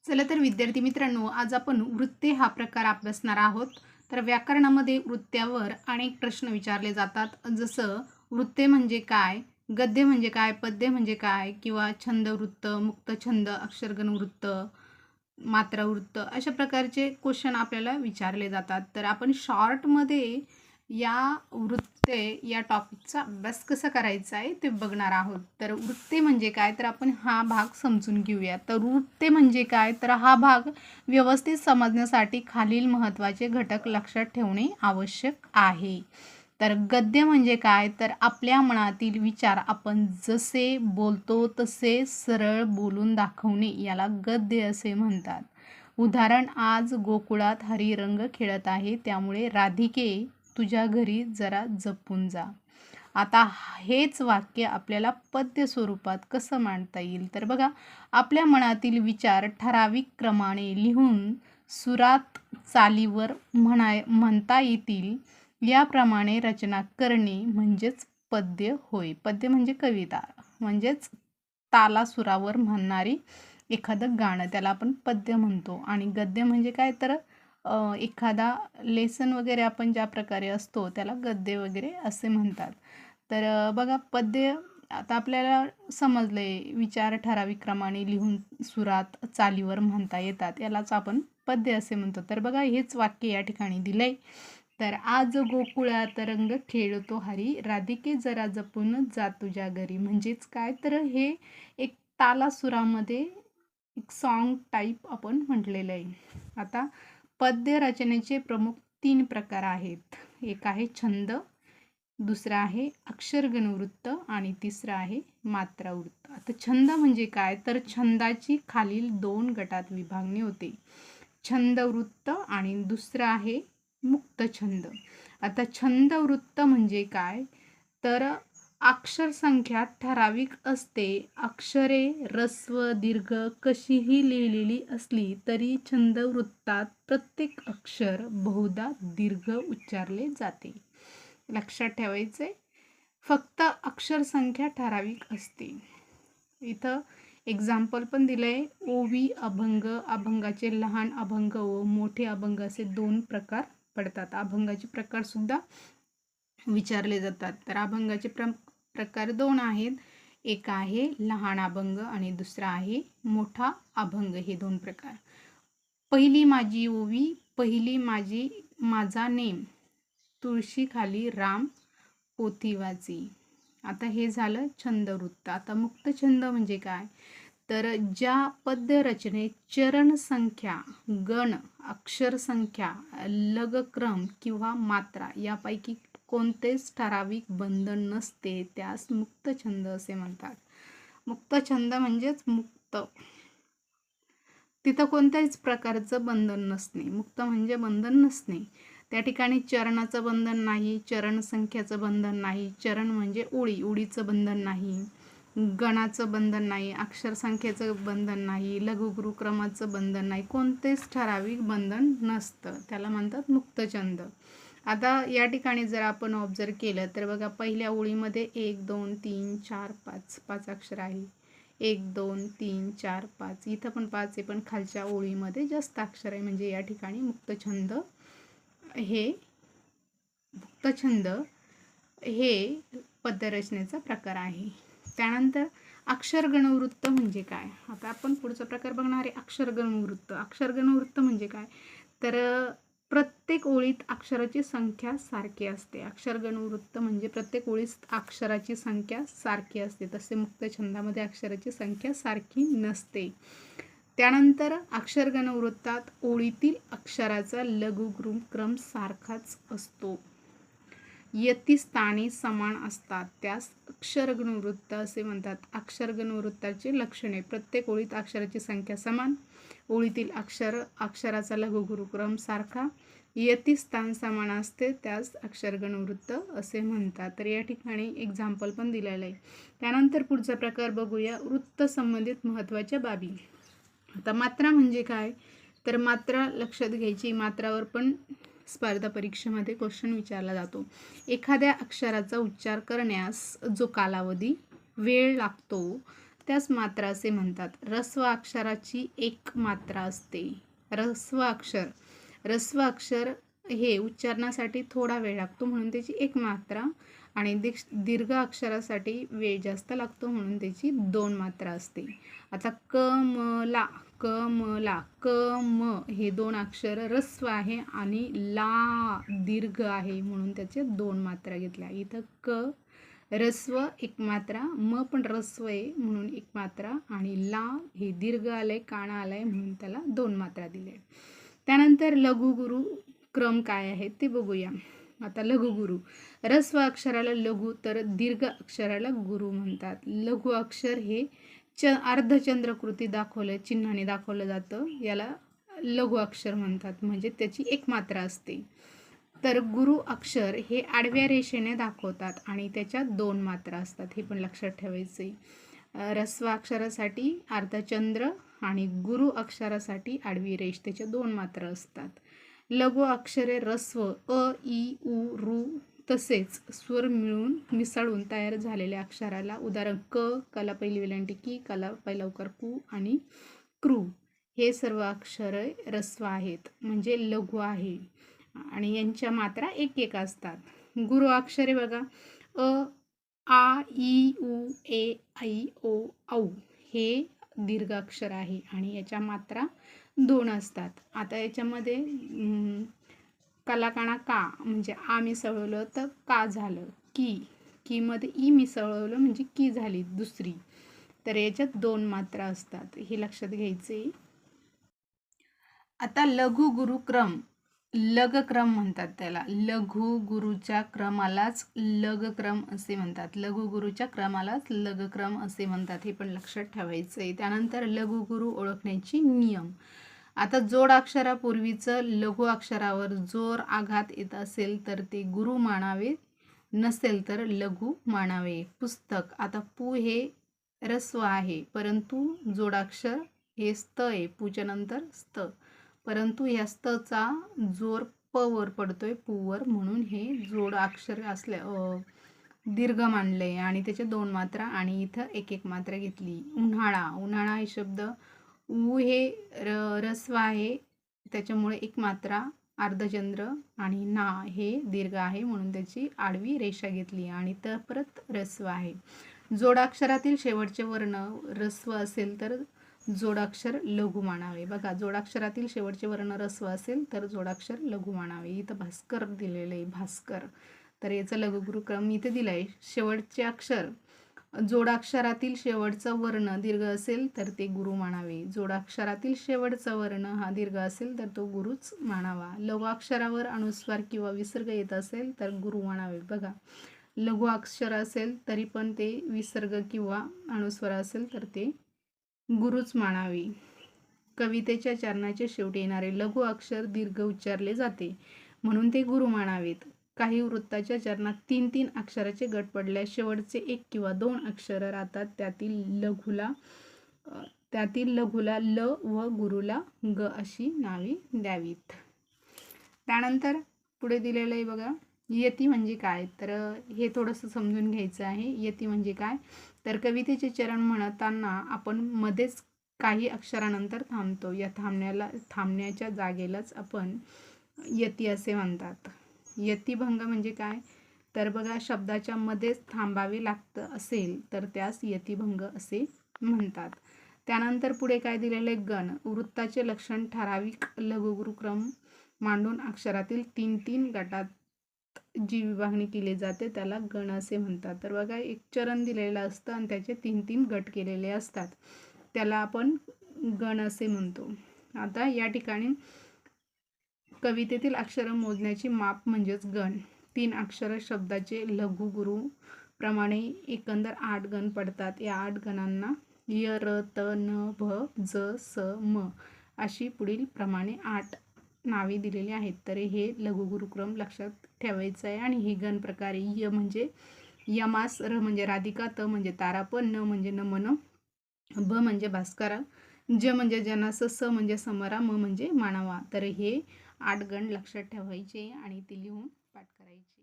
चला तर विद्यार्थी मित्रांनो, आज आपण वृत्ते हा प्रकार अभ्यासणार आहोत. तर व्याकरणामध्ये वृत्त्यावर अनेक प्रश्न विचारले जातात. जसं वृत्ते म्हणजे काय? गद्य म्हणजे काय? पद्य म्हणजे काय? किंवा छंदवृत्त, मुक्तछंद, अक्षरगण वृत्त, मात्रावृत्त अशा प्रकारचे क्वेश्चन आपल्याला विचारले जातात. तर आपण शॉर्टमध्ये या वृत्ते या टॉपिकचा अभ्यास कसा करायचा आहे ते बघणार आहोत. तर वृत्ते म्हणजे काय? तर आपण हा भाग समजून घेऊया. तर वृत्ते म्हणजे काय? तर हा भाग व्यवस्थित समजण्यासाठी खालील महत्त्वाचे घटक लक्षात ठेवणे आवश्यक आहे. तर गद्य म्हणजे काय? तर आपल्या मनातील विचार आपण जसे बोलतो तसे सरळ बोलून दाखवणे याला गद्य असे म्हणतात. उदाहरण, आज गोकुळात हरिरंग खेळत आहे, त्यामुळे राधिके तुझ्या घरी जरा जपून जा. आता हेच वाक्य आपल्याला पद्य स्वरूपात कसं मांडता येईल? तर बघा, आपल्या मनातील विचार ठराविक क्रमाने लिहून सुरात चालीवर म्हणता येतील याप्रमाणे रचना करणे म्हणजेच पद्य होय. पद्य म्हणजे कविता, म्हणजेच तालासुरावर म्हणणारी एखादं गाणं त्याला आपण पद्य म्हणतो. आणि गद्य म्हणजे काय? तर एखादा लेसन वगैरे आपण ज्या प्रकारे असतो त्याला गद्य वगैरे असे म्हणतात. तर बघा, पद्य आता आपल्याला समजले, विचार ठराविक क्रमाने लिहून सुरात चालीवर म्हणता येतात, यालाच आपण पद्य असे म्हणतो. तर बघा, हेच वाक्य या ठिकाणी दिलंय. तर आज गोकुळात रंग खेळतो हरी, राधिके जरा जपून जा तुझ्या घरी. म्हणजेच काय? तर हे एक तालासुरामध्ये एक सॉन्ग टाईप आपण म्हटलेलं आहे. आता पद्य रचनेचे प्रमुख 3 प्रकार आहेत. एक आहे छंद, दुसरा आहे अक्षरगणवृत्त आणि तिसरा आहे मात्रावृत्त. आता छंद म्हणजे काय? तर छंदाची खालील 2 गटात विभागणी होते, छंदवृत्त आणि दुसरं आहे मुक्तछंद. आता छंदवृत्त म्हणजे काय? तर अक्षरसंख्या ठराविक असते. अक्षरे ऱ्हस्व, दीर्घ कशीही लिहिलेली असली तरी छंदवृत्तात प्रत्येक अक्षर बहुधा दीर्घ उच्चारले जाते. लक्षात ठेवायचे, फक्त अक्षरसंख्या ठराविक असते. इथं एक्झाम्पल पण दिलंय. ओवी, अभंग, अभंगाचे लहान अभंग व मोठे अभंग असे 2 प्रकार पडतात. अभंगाचे प्रकार सुद्धा विचारले जातात. तर अभंगाचे प्रकार 2 आहेत. एक आहे लहान अभंग आणि दुसरा आहे मोठा अभंग. हे 2 प्रकार. पहिली माझी ओवी, पहिली माझा नेम, तुळशीखाली राम पोथी वाची. आता हे झालं छंदवृत्त. आता मुक्तछंद म्हणजे काय? तर ज्या पद्य रचनेत चरण संख्या, गण, अक्षर संख्या, लगक्रम किंवा मात्रा यापैकी कोणतेच ठराविक बंधन नसते, त्यास मुक्तछंद असे म्हणतात. मुक्तछंद म्हणजेच मुक्त, तिथं कोणत्याच प्रकारचं बंधन नसणे. मुक्त म्हणजे बंधन नसणे. त्या ठिकाणी चरणाचं बंधन नाही, चरण संख्याचं बंधन नाही, चरण म्हणजे ओळी, ओळीचं बंधन नाही, गणाचं बंधन नाही, अक्षरसंख्येचं बंधन नाही, लघुगुरुक्रमाचं बंधन नाही, कोणतेच ठराविक बंधन नसतं. त्याला म्हणतात मुक्तछंद. आता या ठिकाणी जर आपण ऑब्झर्व केलं तर बघा, पहिल्या ओळीमध्ये 1 2 3 4 5 5 अक्षर आहे. 1 2 3 4 5, इथं पण 5 आहे, पण खालच्या ओळीमध्ये जास्त अक्षर आहे. म्हणजे या ठिकाणी मुक्तछंद हे पद्यरचनेचा प्रकार आहे. त्यानंतर अक्षरगणवृत्त म्हणजे काय? आता आपण पुढचा प्रकार बघणार आहे अक्षरगणवृत्त. अक्षरगणवृत्त म्हणजे काय? तर प्रत्येक ओळीत अक्षराची संख्या सारखी असते. अक्षरगणवृत्त म्हणजे प्रत्येक ओळीत अक्षराची संख्या सारखी असते. तसे मुक्तछंदामध्ये अक्षराची संख्या सारखी नसते. त्यानंतर अक्षरगणवृत्तात ओळीतील अक्षराचा लघुक्रम सारखाच असतो. यतिस्थानी समान असतात, त्यास अक्षरगणवृत्त असे म्हणतात. अक्षरगणवृत्ताचे लक्षणे: प्रत्येक ओळीत अक्षराची संख्या समान, ओळीतील अक्षराचा लघुक्रम सारखा, यतिस्थान समान असते, त्यास अक्षरगणवृत्त असे म्हणतात. तर या ठिकाणी एक्झाम्पल पण दिलेलं आहे. त्यानंतर पुढचा प्रकार बघूया, वृत्त संबंधित महत्त्वाच्या बाबी. आता मात्रा म्हणजे काय? तर मात्रा लक्षात घ्यायची. मात्रावर पण स्पर्धा परीक्षेमध्ये क्वेश्चन विचारला जातो. एखाद्या अक्षराचा उच्चार करण्यास जो कालावधी वेळ लागतो त्यास मात्रा असे म्हणतात. ऱ्हस्व अक्षराची एक मात्रा असते. ऱ्हस्व अक्षर हे उच्चारण्यासाठी थोडा वेळ लागतो म्हणून त्याची एक मात्रा, आणि दीर्घ अक्षरासाठी वेळ जास्त लागतो म्हणून त्याची 2 मात्रा असते. आता कमला, क म हे 2 अक्षर ऱ्हस्व आहे आणि ला दीर्घ आहे म्हणून त्याचे 2 मात्रा घेतल्या. इथं क ऱ्हस्व एक मात्रा, म पण ऱ्हस्व आहे म्हणून एक मात्रा, आणि ला हे दीर्घ आलंय, काना आलाय म्हणून त्याला 2 मात्रा दिल्या. त्यानंतर लघुगुरु क्रम काय आहे ते बघूया. आता लघुगुरु, ऱ्हस्व अक्षराला लघु तर दीर्घ अक्षराला गुरु म्हणतात. लघु अक्षर हे अर्धचंद्रकृती चिन्हाने दाखवलं जातं, याला लघु अक्षर म्हणतात, म्हणजे त्याची एक मात्रा असते. तर गुरु अक्षर हे आडव्या रेषेने दाखवतात आणि त्याच्यात 2 मात्रा असतात, हे पण लक्षात ठेवायचे. ऱ्हस्व अक्षरासाठी अर्धचंद्र आणि गुरु अक्षरासाठी आडवी रेष, त्याच्या 2 मात्रा असतात. लघु अक्षरे ऱ्हस्व अ, इ, उ, ऋ तसेच स्वर मिसळून तयार झालेल्या अक्षराला, उदाहरण कला पहिली वेलांटी की, कला पहिला उकार कु आणि कृ, हे सर्व अक्षरे ऱ्हस्व आहेत म्हणजे लघु आहे आणि यांच्या मात्रा एक एक असतात. गुरु अक्षरे बघा, अ, आ, इ, उ, ए, ऐ, ओ, औ हे दीर्घ अक्षर आहे आणि याच्या मात्रा 2 असतात. आता याच्यामध्ये कलाकाना का म्हणजे आ मिसळवलं तर का झालं, की मध्ये ई मिसळवलं म्हणजे की झाली दुसरी, तर याच्यात 2 मात्रा असतात, हे लक्षात घ्यायचे. आता लघु गुरुक्रम, लघक्रम म्हणतात त्याला. लघु गुरुच्या क्रमालाच लघक्रम असे म्हणतात. लघु गुरुच्या क्रमालाच लघक्रम असे म्हणतात, हे पण लक्षात ठेवायचे. त्यानंतर लघु गुरु ओळखण्याची नियम. आता जोड अक्षरापूर्वीचं लघु अक्षरावर जोर आघात येत असेल तर ते गुरु मानावे, नसेल तर लघु मानावे. पुस्तक, आता पु हे ऱ्हस्व आहे परंतु जोडाक्षर हे स्त आहे, पूच्या नंतर स्त, परंतु या स्तचा जोर प वर पडतोय पुवर, म्हणून हे जोड अक्षर दीर्घ मानले आणि त्याच्या 2 मात्रा आणि इथं एक एक मात्रा घेतली. उन्हाळा हे शब्द उ हे ऱ्हस्व आहे त्याच्यामुळे एक मात्रा, अर्धचंद्र, आणि ना हे दीर्घ आहे म्हणून त्याची आडवी रेषा घेतली आणि तर परत ऱ्हस्व आहे. जोडाक्षरातील शेवटचे वर्ण ऱ्हस्व असेल तर जोडाक्षर लघु मानावे. बघा, जोडाक्षरातील शेवटचे वर्ण ऱ्हस्व असेल तर जोडाक्षर लघु मानावे. इथं भास्कर दिलेलं आहे, भास्कर, तर याचा लघुगुरुक्रम इथे दिलाय. शेवटचे अक्षर, जोडाक्षरातील शेवटचा वर्ण दीर्घ असेल तर ते गुरु मानावे. जोडाक्षरातील शेवटचा वर्ण हा दीर्घ असेल तर तो गुरुच मानावा. लघु अक्षरावर अनुस्वार किंवा विसर्ग येत असेल तर गुरु मानावे. बघा, लघु अक्षर असेल तरी पण ते विसर्ग किंवा अनुस्वार असेल तर ते गुरुच मानावे. कवितेच्या चरणाच्या शेवटी येणारे लघु अक्षर दीर्घ उच्चारले जाते म्हणून ते गुरु मानावेत. काही वृत्ताच्या चरणात 3-3 अक्षराचे गट पडल्यास शेवटचे 1 किंवा 2 अक्षर राहतात, त्यातील लघुला ल व गुरुला ग अशी नावे द्यावीत. त्यानंतर पुढे दिलेलं आहे बघा, यती म्हणजे काय, तर हे थोडंसं समजून घ्यायचं आहे. यती म्हणजे काय, तर कवितेचे चरण म्हणताना आपण मध्येच काही अक्षरानंतर थांबतो, या थांबण्याच्या जागेलाच आपण यती असे म्हणतात. यतिभंग म्हणजे काय, तर बघा, शब्दाच्या मध्येच थांबावे लागतं असेल तर त्यास यतिभंग असे म्हणतात. त्यानंतर पुढे काय दिलेलं आहे, गण. वृत्ताचे लक्षण ठराविक लघुगुरुक्रम मांडून अक्षरातील 3-3 गटात जी विभागणी केली जाते त्याला गण असे म्हणतात. तर बघा, एक चरण दिलेलं असतं आणि त्याचे 3-3 गट केलेले असतात, त्याला आपण गण असे म्हणतो. आता या ठिकाणी कवितेतील अक्षर मोजण्याची माप म्हणजेच गण. 3 अक्षर शब्दाचे लघुगुरु प्रमाणे एकंदर 8 गण पडतात. या 8 गणांना य, र, त, न, भ, ज, स, म अशी पुढील प्रमाणे 8 नावे दिलेली आहेत. तर हे लघुगुरुक्रम लक्षात ठेवायचं आहे. आणि हे गण प्रकारे य म्हणजे यमास, र म्हणजे राधिका, त म्हणजे तारापन, न म्हणजे नमन, भ म्हणजे भास्करा, ज म्हणजे जनास, स म्हणजे समरा, म म्हणजे मानवा. तर हे 8 गण लक्षात ठेवायचे आणि ते लिहून पाठ करायचे.